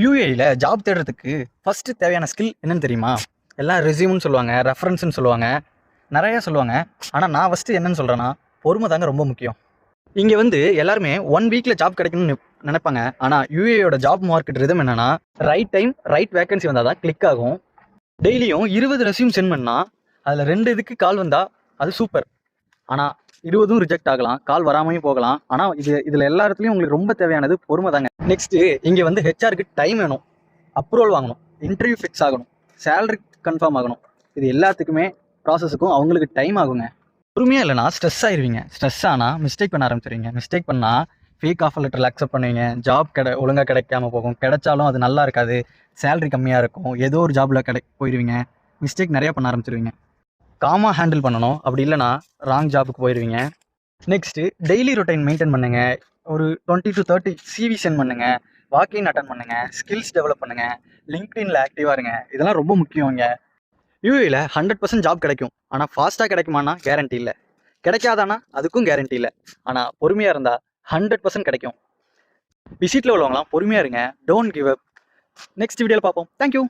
யூஏஇல job தேடுறதுக்கு first தேவையான skill என்னன்னு தெரியுமா? எல்லாம் ரெஸ்யூம்னு சொல்லுவாங்க, ரெஃபரன்ஸ்னு சொல்லுவாங்க, நிறைய சொல்லுவாங்க. ஆனால் நான் ஃபஸ்ட்டு என்னன்னு சொல்கிறேன்னா, பொறுமை தாங்க ரொம்ப முக்கியம். இங்கே வந்து எல்லாருமே 1 வீக்கில் ஜாப் கிடைக்கணும்னு நினைப்பாங்க. ஆனால் யூஏயோட ஜாப் மார்க்கெட் ரிதம் என்னன்னா, ரைட் டைம் ரைட் வேகன்சி வந்தால் தான் கிளிக் ஆகும். டெய்லியும் 20 ரெஸ்யூம் சென்ட் பண்ணால் அதில் 2 இதுக்கு கால் வந்தால் அது சூப்பர். ஆனால் 20ம் ரிஜெக்ட் ஆகலாம், கால் வராமையும் போகலாம். ஆனால் இதில் எல்லா இடத்துலையும் உங்களுக்கு ரொம்ப தேவையானது பொறுமை தாங்க. நெக்ஸ்ட்டு இங்கே வந்து ஹெச்ஆருக்கு டைம் வேணும், அப்ரூவல் வாங்கணும், இன்டர்வியூ ஃபிக்ஸ் ஆகணும், சேலரி கன்ஃபார்ம் ஆகணும். இது எல்லாத்துக்குமே ப்ராசஸுக்கும் அவங்களுக்கு டைம் ஆகுங்க. பொறுமையாக இல்லைனா ஸ்ட்ரெஸ் ஆயிடுவீங்க. ஸ்ட்ரெஸ் ஆனால் மிஸ்டேக் பண்ண ஆரம்பிச்சிருவீங்க. மிஸ்டேக் பண்ணால் ஃபேக் ஆஃபர் லெட்டரில் அக்செப்ட் பண்ணுவீங்க. ஜாப் ஒழுங்காக கிடைக்காம போகும். கிடைச்சாலும் அது நல்லா இருக்காது, சேலரி கம்மியாக இருக்கும், ஏதோ ஒரு ஜாபில் போயிடுவீங்க. மிஸ்டேக் நிறையா பண்ண ஆரம்பிச்சிருவீங்க. காமாக ஹேண்டில் பண்ணணும், அப்படி இல்லைனா ராங் ஜாபுக்கு போயிடுவீங்க. நெக்ஸ்ட்டு டெய்லி ரொட்டைன் மெயின்டைன் பண்ணுங்கள். ஒரு 20 to 30 சிவி சென்ட் பண்ணுங்கள், வாக்கின் அட்டன் பண்ணுங்கள், ஸ்கில்ஸ் டெவலப் பண்ணுங்கள், லிங்க்டின்ல ஆக்டிவாக இருங்க. இதெல்லாம் ரொம்ப முக்கியங்க. யூஏல 100% ஜாப் கிடைக்கும். ஆனால் ஃபாஸ்ட்டாக கிடைக்குமானா கேரண்டி இல்லை. கிடைக்காதானா அதுக்கும் கேரண்டி இல்லை. ஆனால் பொறுமையாக இருந்தால் 100% கிடைக்கும். விசிட்டில் உள்ளவங்களாம் பொறுமையாக இருங்க. Don't give up. நெக்ஸ்ட் வீடியோவில் பார்ப்போம். தேங்க்யூ.